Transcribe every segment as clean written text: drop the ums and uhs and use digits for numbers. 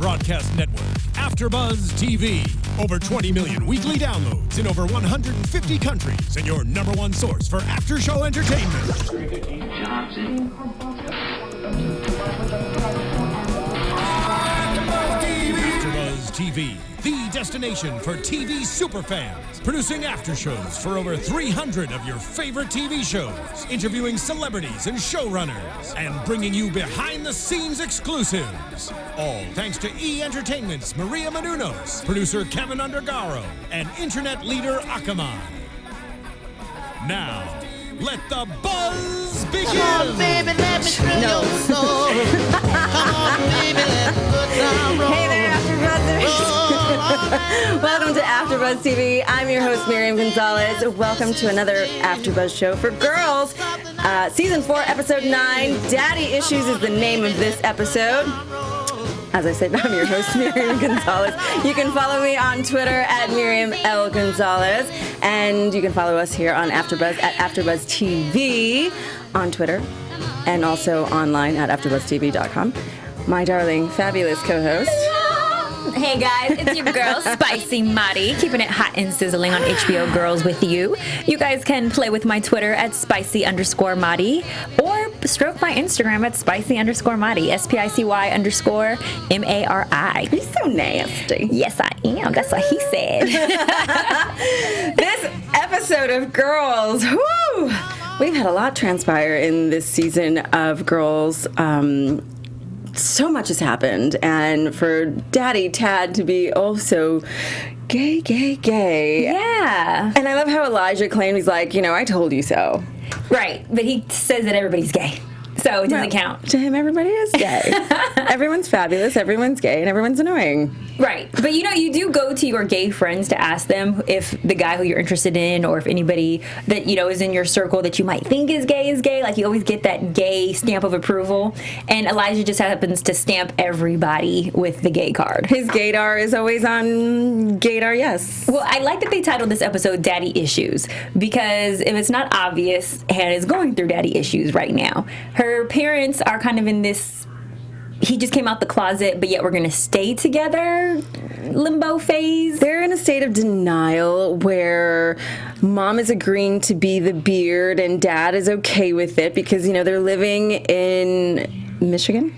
broadcast network, AFTERBUZZ TV. Over 20 million weekly downloads in over 150 countries, and your number one source for after-show entertainment. AFTERBUZZ TV, the destination for TV superfans, producing after shows for over 300 of your favorite TV shows, interviewing celebrities and showrunners, and bringing you behind-the-scenes exclusives. All thanks to E! Entertainment's Miriam, producer Kevin Undergaro, and internet leader Akamai. Now, let the buzz begin! Come on, baby, let me thrill your soul. Come on, baby, let the good time roll. Hey there, AfterBuzzers! Welcome to AfterBuzz TV. I'm your host, Miriam Gonzalez. Welcome to another AfterBuzz show for girls. Season 4, Episode 9, Daddy Issues is the name of this episode. As I said, I'm your host, Miriam Gonzalez. You can follow me on Twitter at Miriam L. Gonzalez. And you can follow us here on AfterBuzz at AfterBuzz TV on Twitter. And also online at AfterBuzzTV.com. My darling, fabulous co-host. Hey guys, it's your girl, Spicy Marnie, keeping it hot and sizzling on HBO Girls with you. You guys can play with my Twitter at spicy_Marnie or stroke my Instagram at spicy_Marnie, SPICY_MARI. You're so nasty. Yes, I am. That's what he said. This episode of Girls, whoo, we've had a lot transpire in this season of Girls. So much has happened, and for Daddy Tad to be also gay. Yeah. And I love how Elijah claimed, he's like, I told you so. Right, but he says that everybody's gay, so it doesn't count. To him, everybody is gay. Everyone's fabulous, everyone's gay, and everyone's annoying. Right. But you do go to your gay friends to ask them if the guy who you're interested in, or if anybody that, is in your circle that you might think is gay. Like, you always get that gay stamp of approval. And Elijah just happens to stamp everybody with the gay card. His gaydar is always on gaydar, yes. Well, I like that they titled this episode Daddy Issues, because if it's not obvious, Hannah's going through daddy issues right now. Her parents are kind of in this he just came out the closet, but yet we're going to stay together limbo phase. They're in a state of denial where mom is agreeing to be the beard and dad is okay with it because, they're living in Michigan.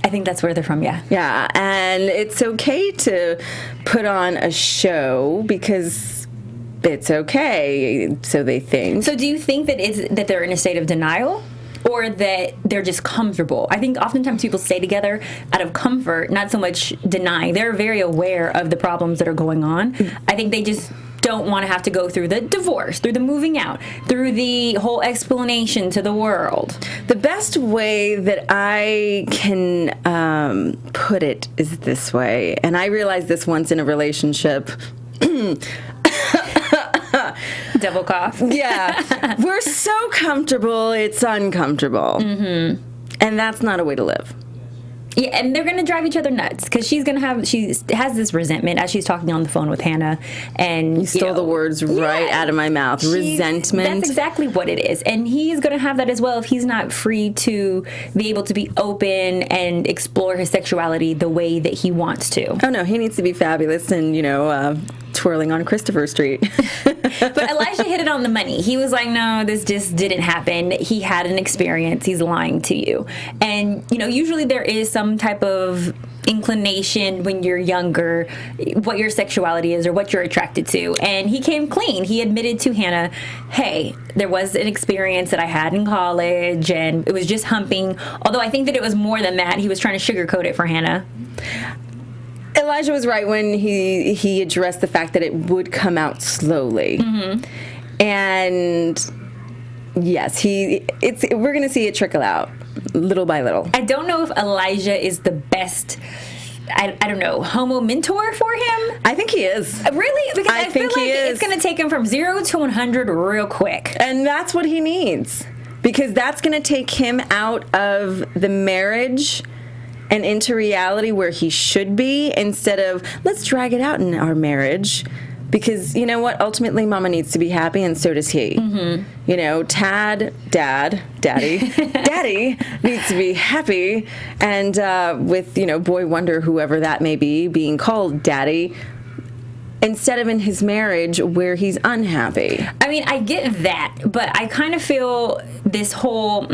I think that's where they're from, yeah. Yeah, and it's okay to put on a show because it's okay, so they think. So do you think that they're in a state of denial? Or that they're just comfortable? I think oftentimes people stay together out of comfort, not so much denying. They're very aware of the problems that are going on. I think they just don't want to have to go through the divorce, through the moving out, through the whole explanation to the world. The best way that I can put it is this way, and I realized this once in a relationship. Double cough. Yeah. We're so comfortable, it's uncomfortable. Mm-hmm. And that's not a way to live. Yeah, and they're going to drive each other nuts because she has this resentment as she's talking on the phone with Hannah. And you stole the words right out of my mouth. Resentment. That's exactly what it is. And he's going to have that as well if he's not free to be able to be open and explore his sexuality the way that he wants to. Oh, no, he needs to be fabulous and, twirling on Christopher Street. But Elijah hit it on the money. He was like, no, this just didn't happen. He had an experience. He's lying to you. And, usually there is some type of inclination when you're younger, what your sexuality is or what you're attracted to. And he came clean. He admitted to Hannah, hey, there was an experience that I had in college and it was just humping. Although I think that it was more than that. He was trying to sugarcoat it for Hannah. Elijah was right when he addressed the fact that it would come out slowly. Mm-hmm. And yes, we're going to see it trickle out little by little. I don't know if Elijah is the best, I don't know, homo mentor for him. I think he is. Really? Because I feel like it's going to take him from 0 to 100 real quick. And that's what he needs. Because that's going to take him out of the marriage and into reality where he should be, instead of let's drag it out in our marriage Because you know what? Ultimately, Mama needs to be happy, and so does he. You know, Daddy needs to be happy, and with, you know, Boy Wonder, whoever that may be, being called Daddy, instead of in his marriage where he's unhappy. I mean, I get that, but I kind of feel this whole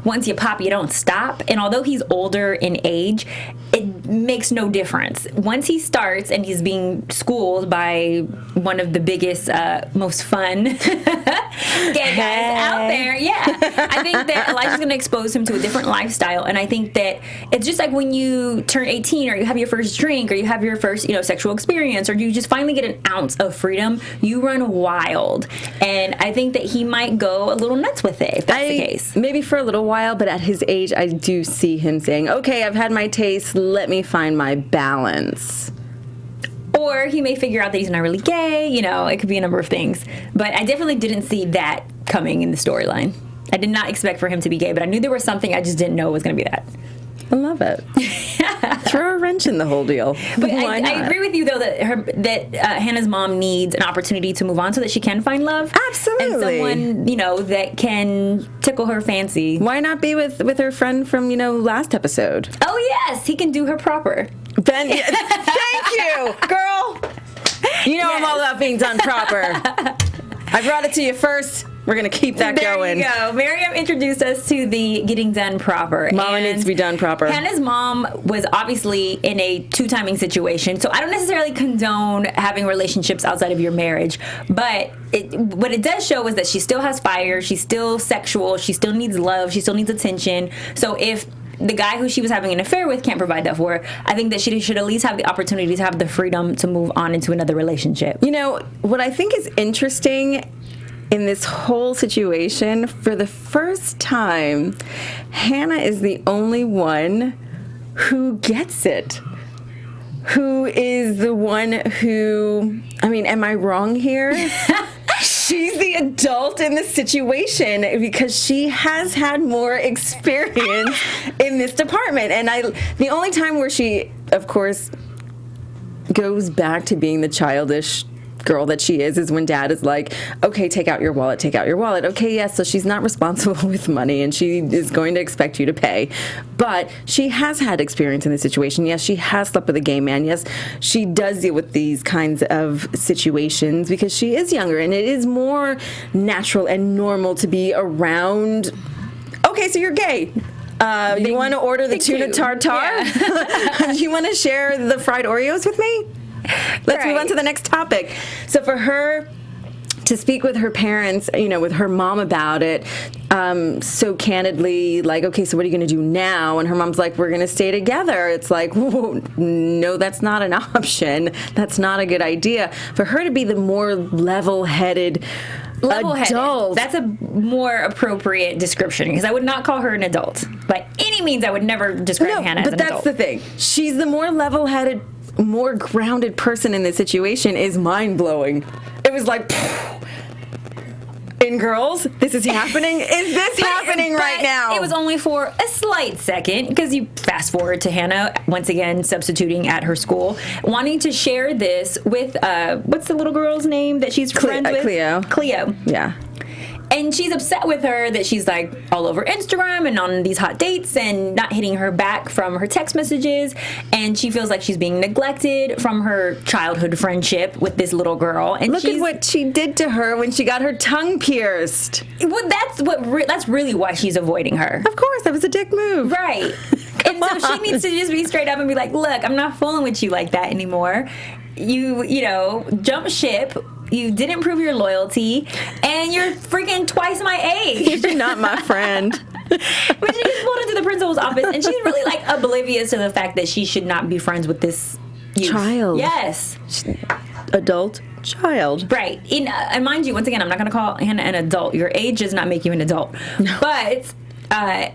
once you pop, you don't stop. And although he's older in age, it makes no difference. Once he starts and he's being schooled by one of the biggest, most fun gay guys out there, I think that Elijah's going to expose him to a different lifestyle. And I think that it's just like when you turn 18 or you have your first drink or you have your first, you know, sexual experience, or you just finally get an ounce of freedom, you run wild. And I think that he might go a little nuts with it, if that's the case. Maybe for a little while, but at his age, I do see him saying, okay, I've had my taste, let me find my balance. Or he may figure out that he's not really gay, you know, it could be a number of things. But I definitely didn't see that coming in the storyline. I did not expect for him to be gay, but I knew there was something, I just didn't know it was going to be that. I love it. Throw a wrench in the whole deal. But I agree with you, though, that Hannah's mom needs an opportunity to move on so that she can find love. Absolutely. And someone, you know, that can tickle her fancy. Why not be with her friend from, you know, last episode? Oh, yes. He can do her proper. Ben, thank you, girl. You know I'm all about being done proper. I brought it to you first. We're going to keep that going. There you go. Miriam introduced us to the getting done proper. Mama needs to be done proper. Hannah's mom was obviously in a two-timing situation, so I don't necessarily condone having relationships outside of your marriage, but what it does show is that she still has fire, she's still sexual, she still needs love, she still needs attention. So if the guy who she was having an affair with can't provide that for her, I think that she should at least have the opportunity to have the freedom to move on into another relationship. You know, what I think is interesting in this whole situation, for the first time, Hannah is the only one who gets it. Who is the one who, I mean, am I wrong here? She's the adult in the situation because she has had more experience in this department. And the only time where she, of course, goes back to being the childish girl that she is when Dad is like, okay, take out your wallet. Okay, yes, so she's not responsible with money and she is going to expect you to pay. But she has had experience in this situation. Yes, she has slept with a gay man. Yes, she does deal with these kinds of situations because she is younger and it is more natural and normal to be around, okay, so you're gay. You want to order the tuna tartare? Yeah. You want to share the fried Oreos with me? Let's move on to the next topic. So for her to speak with her parents, you know, with her mom about it, so candidly, like, okay, so what are you going to do now? And her mom's like, we're going to stay together. It's like, whoa, no, that's not an option. That's not a good idea. For her to be the more level-headed adult. That's a more appropriate description because I would not call her an adult. By any means, I would never describe Hannah as an adult. But that's the thing. She's the more level-headed, more grounded person in this situation is mind-blowing. It was like, in Girls, this is happening? Is this happening right now? It was only for a slight second because you fast forward to Hannah, once again substituting at her school, wanting to share this with, what's the little girl's name that she's friends with? Cleo. Yeah. And she's upset with her that she's like all over Instagram and on these hot dates and not hitting her back from her text messages. And she feels like she's being neglected from her childhood friendship with this little girl. And look at what she did to her when she got her tongue pierced. Well, that's really why she's avoiding her. Of course, that was a dick move. Right. And so she needs to just be straight up and be like, look, I'm not fooling with you like that anymore. You know, jump ship. You didn't prove your loyalty, and you're freaking twice my age. You're not my friend. But she just pulled into the principal's office, and she's really like oblivious to the fact that she should not be friends with this youth. Child. Yes. Adult child. Right. And mind you, once again, I'm not going to call Hannah an adult. Your age does not make you an adult. No. But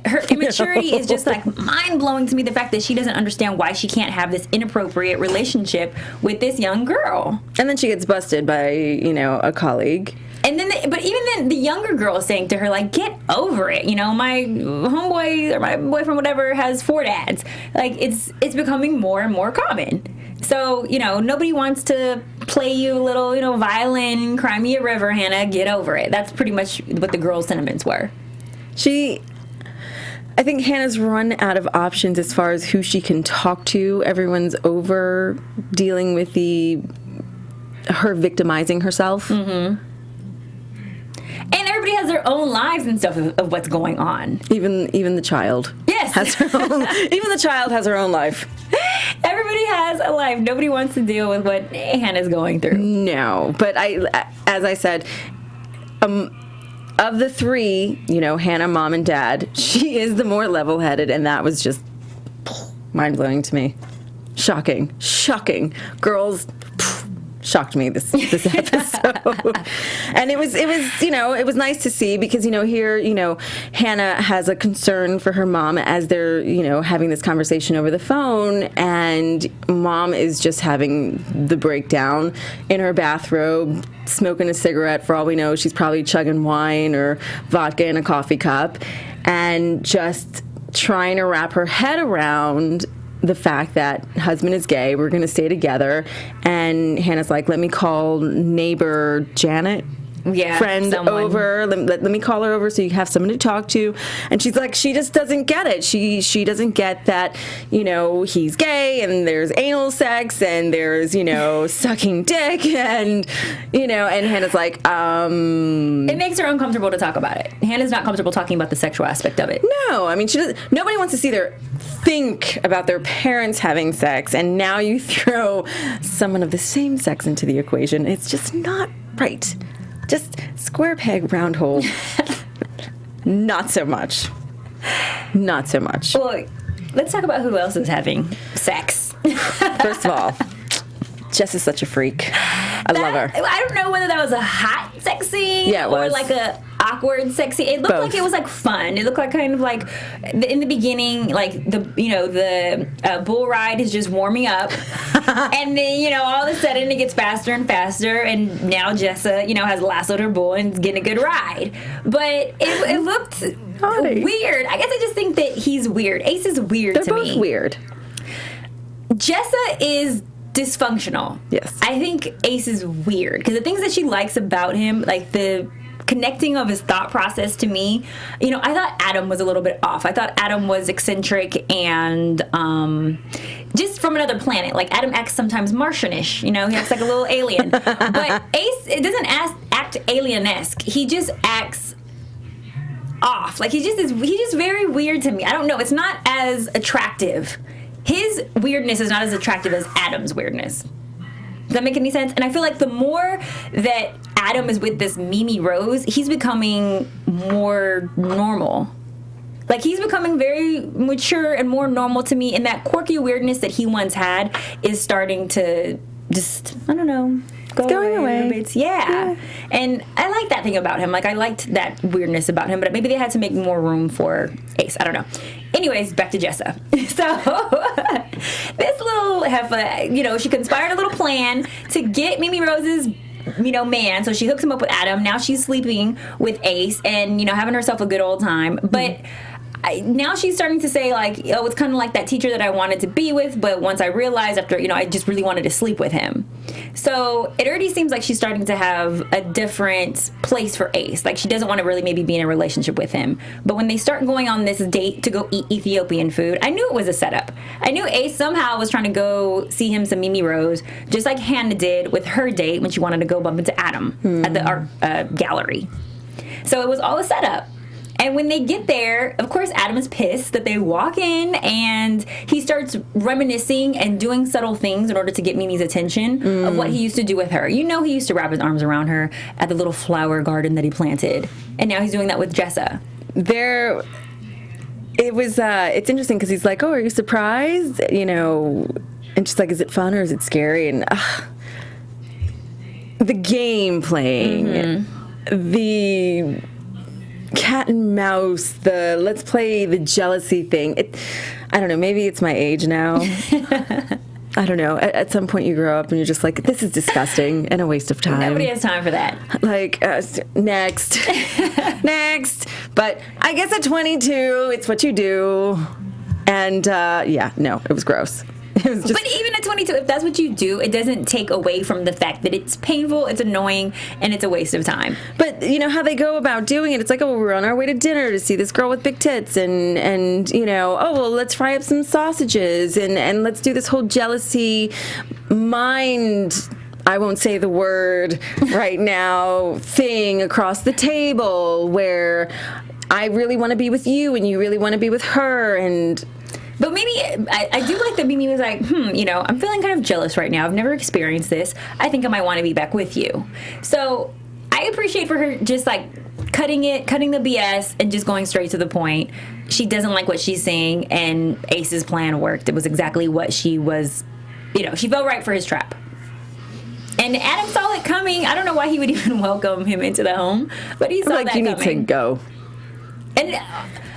her immaturity is just like mind-blowing to me, the fact that she doesn't understand why she can't have this inappropriate relationship with this young girl. And then she gets busted by, you know, a colleague. And then, but even then, the younger girl is saying to her, like, get over it. You know, my homeboy or my boyfriend, whatever, has 4 dads. Like, it's becoming more and more common. So, you know, nobody wants to play you a little, violin, cry me a river, Hannah, get over it. That's pretty much what the girls' sentiments were. I think Hannah's run out of options as far as who she can talk to. Everyone's over dealing with her victimizing herself. Mm-hmm. And everybody has their own lives and stuff of what's going on. Even the child. Yes. Has her own, even the child has her own life. Everybody has a life. Nobody wants to deal with what Hannah's going through. No, but as I said, of the three, Hannah, Mom, and Dad, she is the more level-headed, and that was just mind-blowing to me. Shocking. Girls shocked me this episode. And it was nice to see because, here, Hannah has a concern for her mom as they're, having this conversation over the phone, and Mom is just having the breakdown in her bathrobe, smoking a cigarette. For all we know, she's probably chugging wine or vodka in a coffee cup, and just trying to wrap her head around the fact that husband is gay, we're going to stay together. And Hannah's like, let me call neighbor Janet, friend someone over. Let me call her over so you have someone to talk to. And she's like, she just doesn't get it. She doesn't get that, he's gay and there's anal sex and there's, sucking dick and, and Hannah's like, It makes her uncomfortable to talk about it. Hannah's not comfortable talking about the sexual aspect of it. No, I mean, nobody wants to see think about their parents having sex, and now you throw someone of the same sex into the equation. It's just not right. Just square peg, round hole. Not so much. Well, let's talk about who else is having sex. First of all, Jess is such a freak. I love her. I don't know whether that was a hot sex scene or like a awkward sex scene. It looked like it was like fun. It looked like kind of like in the beginning, like the bull ride is just warming up, and then all of a sudden it gets faster and faster, and now Jessa has lassoed her bull and is getting a good ride. But it looked weird. I guess I just think that he's weird. Ace is weird to me. They're both weird. Jessa is dysfunctional. Yes. I think Ace is weird because the things that she likes about him, like the connecting of his thought process to me, I thought Adam was a little bit off. I thought Adam was eccentric and just from another planet. Like Adam acts sometimes Martianish, he acts like a little alien. But Ace, it doesn't act alien-esque. He just acts off. Like he's just very weird to me. I don't know. It's not as attractive. His weirdness is not as attractive as Adam's weirdness. Does that make any sense? And I feel like the more that Adam is with this Mimi Rose, he's becoming more normal. Like, he's becoming very mature and more normal to me, and that quirky weirdness that he once had is starting to just, I don't know, going away. Yeah. And I like that thing about him. Like, I liked that weirdness about him, but maybe they had to make more room for Ace. I don't know. Anyways, back to Jessa. So, this little heifer, she conspired a little plan to get Mimi Rose's, man. So she hooks him up with Adam. Now she's sleeping with Ace and, having herself a good old time. But now she's starting to say, like, it's kind of like that teacher that I wanted to be with, but once I realized after, I just really wanted to sleep with him. So it already seems like she's starting to have a different place for Ace. Like, she doesn't want to really maybe be in a relationship with him. But when they start going on this date to go eat Ethiopian food, I knew it was a setup. I knew Ace somehow was trying to go see him some Mimi Rose, just like Hannah did with her date when she wanted to go bump into Adam at the art gallery. So it was all a setup. And when they get there, of course, Adam is pissed that they walk in and he starts reminiscing and doing subtle things in order to get Mimi's attention of what he used to do with her. He used to wrap his arms around her at the little flower garden that he planted. And now he's doing that with Jessa. It's interesting because he's like, oh, are you surprised? And she's like, is it fun or is it scary? And the game playing, the cat and mouse, the let's play the jealousy thing. I don't know, maybe it's my age now. I don't know. At some point you grow up and you're just like, this is disgusting and a waste of time. Nobody has time for that. Like, next. Next. But I guess at 22, it's what you do. And, no, it was gross. was just, but even at 22, if that's what you do, it doesn't take away from the fact that it's painful, it's annoying, and it's a waste of time. but you know how they go about doing it. It's like, oh, we're on our way to dinner to see this girl with big tits, and you know, oh well, let's fry up some sausages, and let's do this whole jealousy mind. I won't say the word right now, thing across the table where I really want to be with you and you really want to be with her. But maybe, I do like that Mimi was like, you know, I'm feeling kind of jealous right now. I've never experienced this. I think I might want to be back with you. So I appreciate for her just like cutting the BS and just going straight to the point. She doesn't like what she's seeing, and Ace's plan worked. It was exactly what she was, you know, she fell right for his trap. And Adam saw it coming. I don't know why he would even welcome him into the home, but he saw that coming. You need to go. And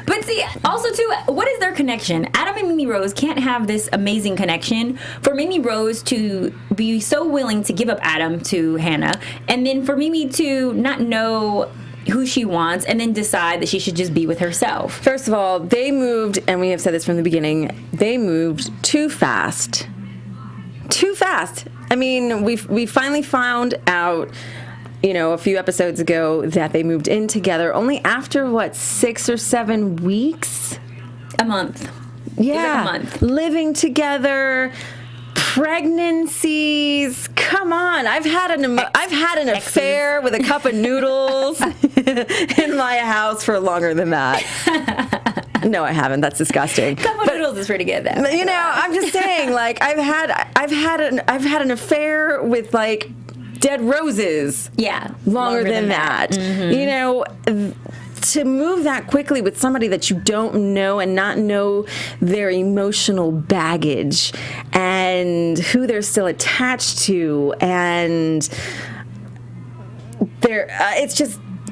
but see, also too, what is their connection? Adam and Mimi Rose can't have this amazing connection for Mimi Rose to be so willing to give up Adam to Hannah, and then for Mimi to not know who she wants and then decide that she should just be with herself. First of all, they moved, and we have said this from the beginning, they moved too fast. Too fast. I mean, we finally found out, you know, a few episodes ago that they moved in together only after, what, 6 or 7 weeks? A month. Yeah. A month. Living together, pregnancies. Come on. I've had an affair with a cup of noodles in my house for longer than that. No, I haven't. That's disgusting. Cup of noodles is pretty good, though. You know, I'm just saying, like, I've had an affair with, like, dead roses. Yeah. Longer than that. Mm-hmm. You know, to move that quickly with somebody that you don't know and not know their emotional baggage and who they're still attached to, and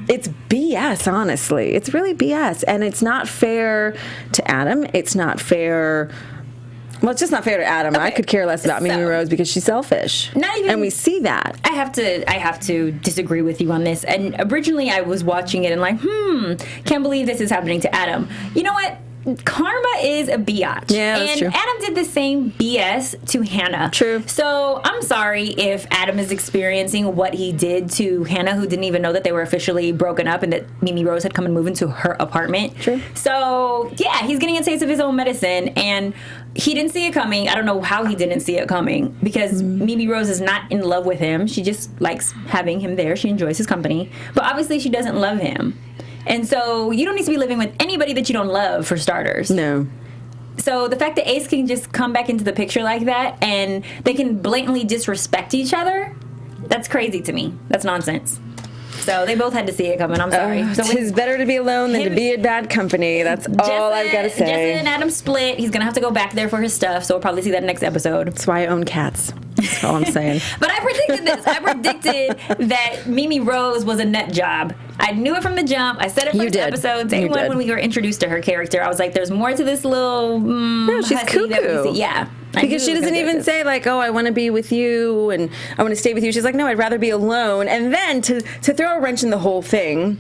it's BS, honestly. It's really BS. And it's not fair to Adam. It's not fair. Well, it's just not fair to Adam. Okay. I could care less about Mimi Rose because she's selfish. Not even, and we see that. I have to disagree with you on this. And originally I was watching it and like, can't believe this is happening to Adam. You know what? Karma is a biatch. Yeah, that's true. Adam did the same BS to Hannah. True. So I'm sorry if Adam is experiencing what he did to Hannah, who didn't even know that they were officially broken up and that Mimi Rose had come and moved into her apartment. True. So yeah, he's getting a taste of his own medicine, and he didn't see it coming. I don't know how he didn't see it coming, because Mimi Rose is not in love with him. She just likes having him there. She enjoys his company. But obviously she doesn't love him. And so you don't need to be living with anybody that you don't love, for starters. No. So the fact that Ace can just come back into the picture like that and they can blatantly disrespect each other, that's crazy to me. That's nonsense. So they both had to see it coming. I'm sorry. So it's better to be alone than to be in bad company. That's all I've got to say. Jessa and Adam split. He's going to have to go back there for his stuff, so we'll probably see that next episode. That's why I own cats. That's all I'm saying. But I predicted this. I predicted that Mimi Rose was a nut job. I knew it from the jump. I said it first episode. Day one, when we were introduced to her character, I was like, there's more to this little no, she's cuckoo. Yeah. Because she doesn't even say, like, oh, I want to be with you and I want to stay with you. She's like, no, I'd rather be alone. And then to throw a wrench in the whole thing,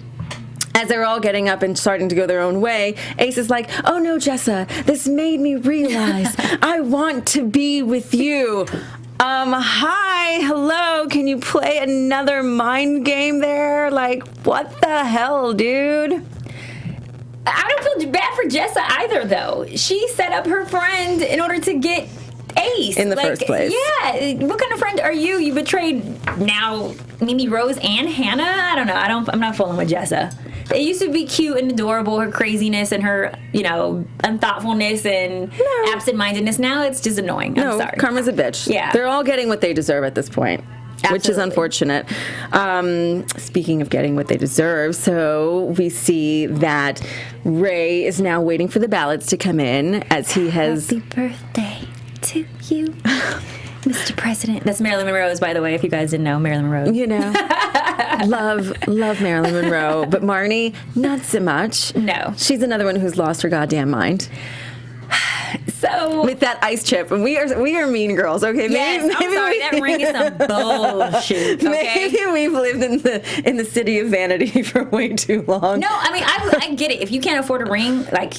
as they're all getting up and starting to go their own way, Ace is like, oh no, Jessa, this made me realize I want to be with you. Hi, hello, can you play another mind game there? Like, what the hell, dude? I don't feel bad for Jessa either, though. She set up her friend in order to get Ace. In the first place. Yeah. What kind of friend are you? You betrayed now Mimi Rose and Hannah? I don't know. I'm not fooling with Jessa. It used to be cute and adorable, her craziness and her, unthoughtfulness and absent-mindedness. Now it's just annoying. I'm sorry. Karma's a bitch. Yeah. They're all getting what they deserve at this point. Absolutely. Which is unfortunate. Speaking of getting what they deserve, so we see that Ray is now waiting for the ballots to come in, as he has... Happy birthday to you, Mr. President. That's Marilyn Monroe's, by the way, if you guys didn't know. Marilyn Monroe. Love Marilyn Monroe, but Marnie, not so much. No. She's another one who's lost her goddamn mind. So with that ice chip, and we are mean girls, okay? Yes, maybe I'm sorry, that ring is some bullshit. Okay? Maybe we've lived in the city of vanity for way too long. No, I mean I get it. If you can't afford a ring, like,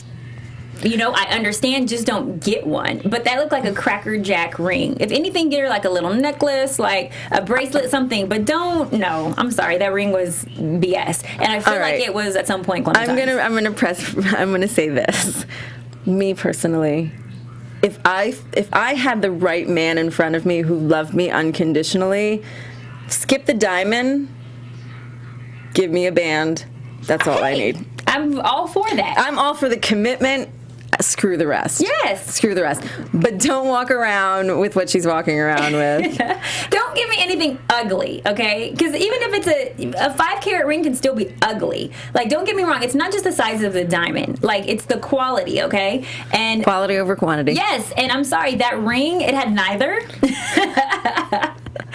I understand, just don't get one. But that looked like a Cracker Jack ring. If anything, get her like a little necklace, like a bracelet, something. But don't, no, I'm sorry, that ring was BS. And I feel like it was at some point. I'm gonna say this. Me personally, if I had the right man in front of me who loved me unconditionally, skip the diamond, give me a band. That's all I need. I'm all for that. I'm all for the commitment. Screw the rest. Yes. Screw the rest. But don't walk around with what she's walking around with. Don't give me anything ugly, okay? Because even if it's a 5-carat ring can still be ugly. Like, don't get me wrong. It's not just the size of the diamond. Like, it's the quality, okay? And quality over quantity. Yes. And I'm sorry, that ring, it had neither.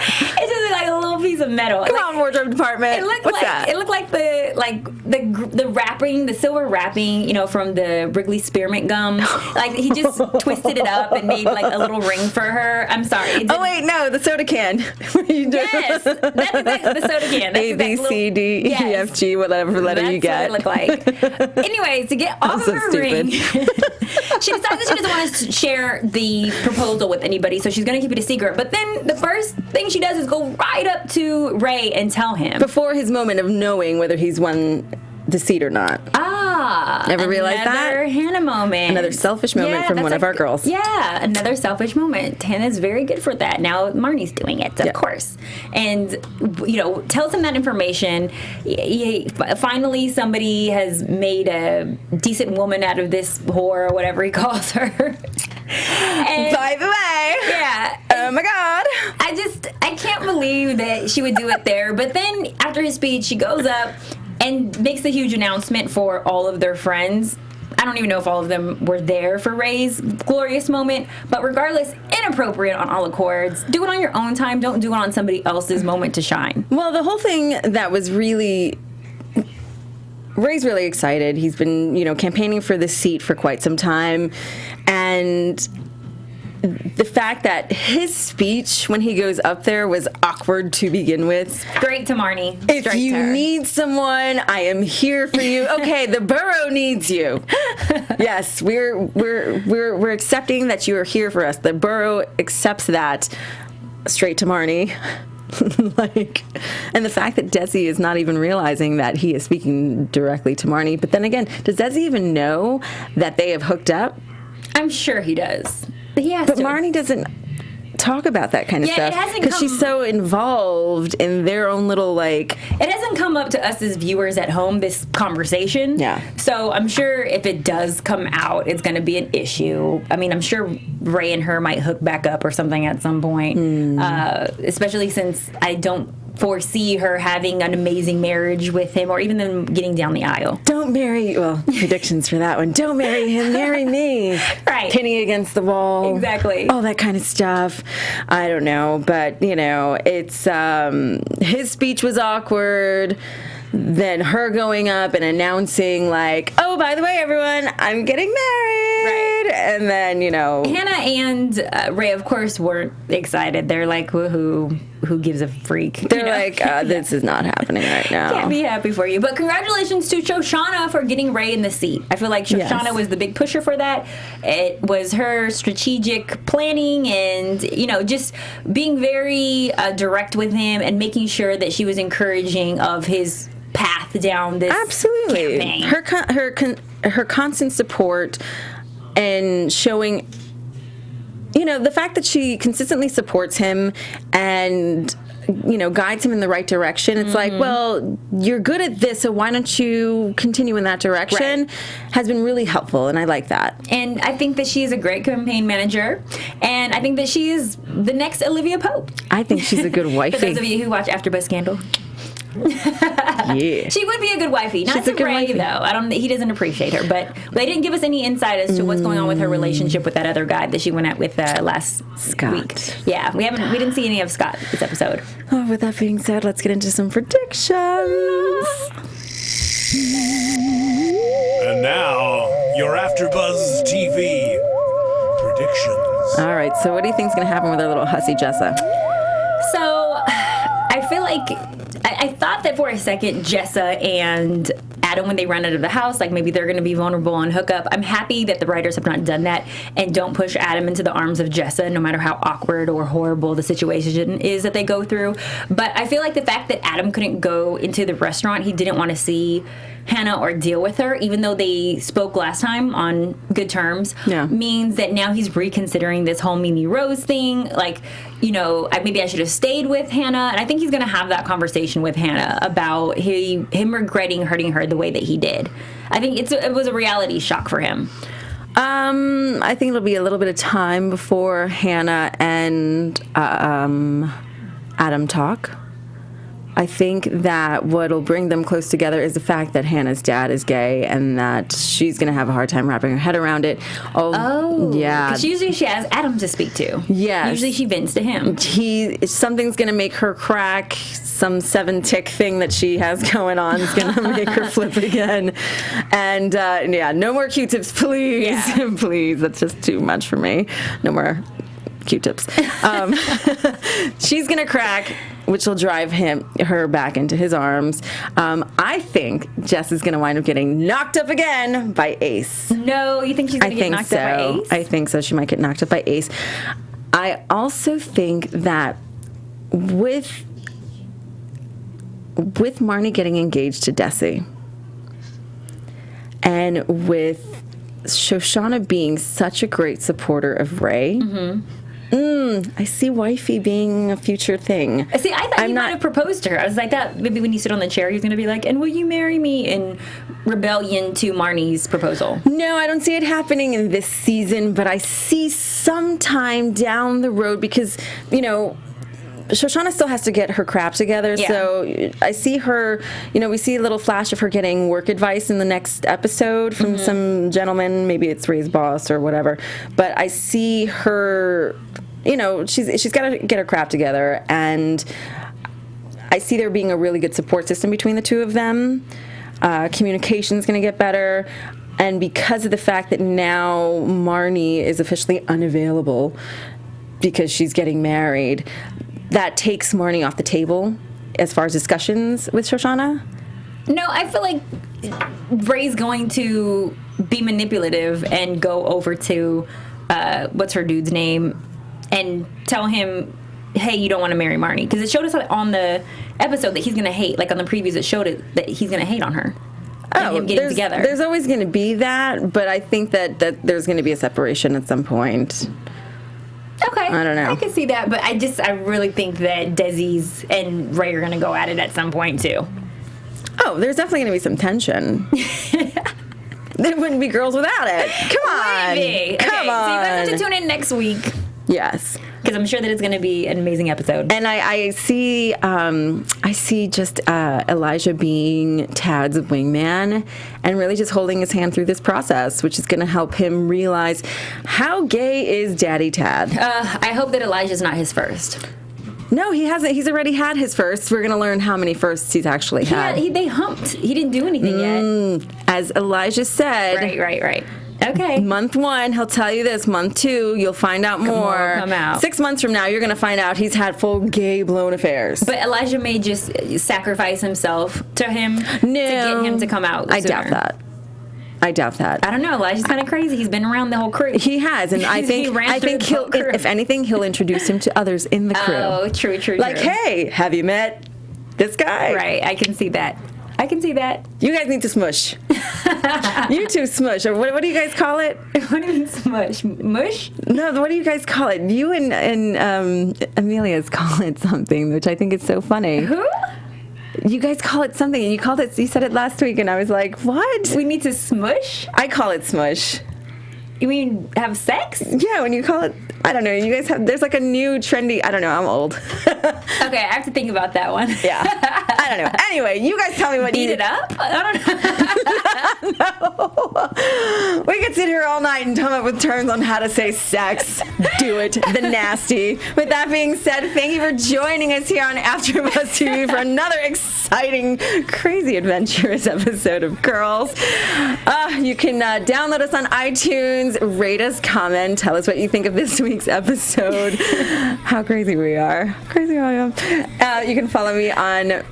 It's just like a little piece of metal. Come on, wardrobe department. What's that? It looked like the wrapping, the silver wrapping, from the Wrigley Spearmint gum. Like he just twisted it up and made like a little ring for her. I'm sorry. Oh wait, no, the soda can. Yes, that's exactly the soda can. That's A, B, C, D, E, F, G, whatever letter you get. That's what it looked like. Anyways, to get off of her ring, she decides that she doesn't want to share the proposal with anybody, so she's going to keep it a secret. But then the first thing she does is go right up to Ray and tell him. Before his moment of knowing whether he's won the seat or not. Ever realize that? Another Hannah moment. Another selfish moment from one of our girls. Yeah, another selfish moment. Hannah's very good for that. Now Marnie's doing it, of course. And, tells him that information. Finally, somebody has made a decent woman out of this whore or whatever he calls her. And, by the way. Yeah. Oh my God. I can't believe that she would do it there. But then after his speech, she goes up and makes the huge announcement for all of their friends. I don't even know if all of them were there for Ray's glorious moment, but regardless, inappropriate on all accords. Do it on your own time. Don't do it on somebody else's moment to shine. Well, the whole thing that was really... Ray's really excited. He's been, campaigning for this seat for quite some time, and the fact that his speech when he goes up there was awkward to begin with. Straight to Marnie. If you need someone, I am here for you. Okay, the borough needs you. Yes, we're accepting that you are here for us. The borough accepts that. Straight to Marnie. And the fact that Desi is not even realizing that he is speaking directly to Marnie. But then again, does Desi even know that they have hooked up? I'm sure he does. But Marnie doesn't talk about that kind of stuff because she's so involved in their own little It hasn't come up to us as viewers at home, this conversation. Yeah. So I'm sure if it does come out, it's going to be an issue. I mean, I'm sure Ray and her might hook back up or something at some point, especially since I don't foresee her having an amazing marriage with him or even them getting down the aisle. Don't marry, predictions for that one. Don't marry him, marry me. Right. Pinning against the wall. Exactly. All that kind of stuff. I don't know, but, it's, his speech was awkward. Then her going up and announcing oh, by the way, everyone, I'm getting married. Right. And then, Hannah and Ray, of course, weren't excited. They're like, woohoo, who gives a freak? They're like, this is not happening right now. Can't be happy for you. But congratulations to Shoshana for getting Ray in the seat. I feel like Shoshana was the big pusher for that. It was her strategic planning and, just being very direct with him and making sure that she was encouraging of his path down this campaign. Her constant support and showing, the fact that she consistently supports him and guides him in the right direction. It's like, well, you're good at this, so why don't you continue in that direction? Has been really helpful, and I like that. And I think that she is a great campaign manager, and I think that she is the next Olivia Pope. I think she's a good wifey. For those of you who watch AfterBuzz Scandal. Yeah, she would be a good wifey. Not to Ray though. He doesn't appreciate her, but they didn't give us any insight as to what's going on with her relationship with that other guy that she went out with last week. Yeah, we didn't see any of Scott this episode. Oh, with that being said, let's get into some predictions. And now your AfterBuzz TV predictions. All right, so what do you think is going to happen with our little hussy Jessa? So I feel like I thought that for a second Jessa and Adam when they run out of the house, like maybe they're going to be vulnerable and hook up. I'm happy that the writers have not done that and don't push Adam into the arms of Jessa, no matter how awkward or horrible the situation is that they go through. But I feel like the fact that Adam couldn't go into the restaurant, he didn't want to see Hannah or deal with her, even though they spoke last time on good terms, means that now he's reconsidering this whole Mimi Rose thing. Like, you know, maybe I should have stayed with Hannah. And I think he's going to have that conversation with Hannah about him regretting hurting her the way that he did. I think it was a reality shock for him. I think it'll be a little bit of time before Hannah and Adam talk. I think that what'll bring them close together is the fact that Hannah's dad is gay and that she's going to have a hard time wrapping her head around it. Oh, yeah. Because usually she has Adam to speak to. Yes. Usually she vents to him. Something's going to make her crack. Some 7-tick thing that she has going on is going to make her flip again. And, no more Q-tips, please. Yeah. Please. That's just too much for me. No more Q-tips. She's going to crack, which will drive her back into his arms. I think Jess is going to wind up getting knocked up again by Ace. No, you think she's going to get knocked up by Ace? I think so. She might get knocked up by Ace. I also think that with Marnie getting engaged to Desi, and with Shoshana being such a great supporter of Ray, I see wifey being a future thing. See, I thought he might have proposed to her. I was like, that maybe when you sit on the chair, he's going to be like, and will you marry me, in rebellion to Marnie's proposal. No, I don't see it happening in this season, but I see sometime down the road because, you know, Shoshana still has to get her crap together, so I see her, you know, we see a little flash of her getting work advice in the next episode from some gentleman, maybe it's Ray's boss or whatever, but I see her, you know, she's got to get her crap together, and I see there being a really good support system between the two of them. Communication's going to get better, and because of the fact that now Marnie is officially unavailable because she's getting married, that takes Marnie off the table as far as discussions with Shoshana? No, I feel like Ray's going to be manipulative and go over to, what's her dude's name, and tell him, hey, you don't want to marry Marnie. Because it showed us on the episode that he's going to hate, like on the previews, it showed it that he's going to hate on her. Oh, him getting together. There's always going to be that, but I think that there's going to be a separation at some point. Okay. I don't know. I can see that, but I really think that Desi's and Ray are going to go at it at some point, too. Oh, there's definitely going to be some tension. There wouldn't be girls without it. Come on. Maybe. Come on. So you guys have to tune in next week. Yes. Because I'm sure that it's going to be an amazing episode. And I see just Elijah being Tad's wingman and really just holding his hand through this process, which is going to help him realize how gay is Daddy Tad. I hope that Elijah's not his first. No, he hasn't. He's already had his first. We're going to learn how many firsts he's actually had. They humped. He didn't do anything yet. As Elijah said. Right. Okay. Month 1, he'll tell you this. Month 2, you'll find out more. Come out. 6 months from now, you're going to find out he's had full gay blown affairs. But Elijah may just sacrifice himself to him to get him to come out sooner. I doubt that. I don't know. Elijah's kind of crazy. He's been around the whole crew. He has, and I think he'll, if anything, he'll introduce him to others in the crew. Oh, true. Like, hey, have you met this guy? Right. I can see that. You guys need to smush. You two smush. Or what do you guys call it? What do you mean smush? Mush? No, what do you guys call it? You and Amelia's call it something, which I think is so funny. Who? You guys call it something, and you said it last week, and I was like, what? We need to smush? I call it smush. You mean have sex? Yeah, when you call it, I don't know, you guys have, there's like a new trendy, I don't know, I'm old. Okay, I have to think about that one. Yeah, I don't know. Anyway, you guys tell me what Beat it up? I don't know. No. We could sit here all night and come up with terms on how to say sex. Do it. The nasty. With that being said, thank you for joining us here on AfterBuzz TV for another exciting, crazy, adventurous episode of Girls. You can download us on iTunes, rate us, comment, tell us what you think of this week's episode. How crazy we are. Crazy I am. You can follow me on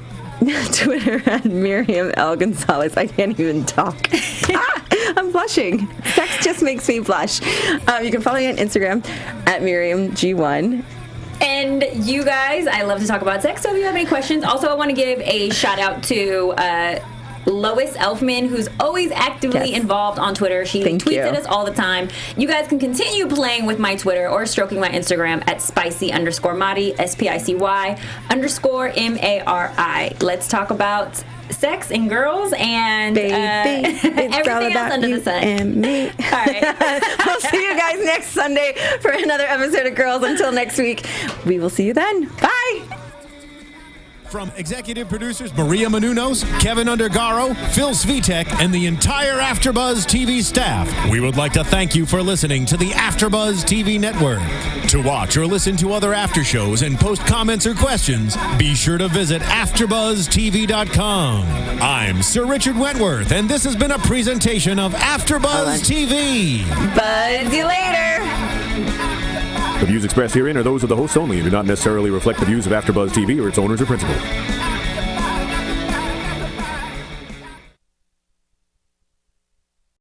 Twitter at Miriam L. Gonzalez. I can't even talk. I'm blushing. Sex just makes me blush. You can follow me on Instagram at MiriamG1. And you guys, I love to talk about sex, so if you have any questions. Also, I want to give a shout out to Lois Elfman, who's always actively involved on Twitter. She tweets at us all the time. You guys can continue playing with my Twitter or stroking my Instagram at spicy_Mari, SPICY_MARI. Let's talk about sex and girls and everything else under the sun. And me. All right. We'll see you guys next Sunday for another episode of Girls. Until next week, we will see you then. Bye. From executive producers Maria Menounos, Kevin Undergaro, Phil Svitek, and the entire AfterBuzz TV staff, we would like to thank you for listening to the AfterBuzz TV network. To watch or listen to other after shows and post comments or questions, be sure to visit AfterBuzzTV.com. I'm Sir Richard Wentworth, and this has been a presentation of AfterBuzz TV. Buzz you later. The views expressed herein are those of the hosts only and do not necessarily reflect the views of AfterBuzz TV or its owners or principals.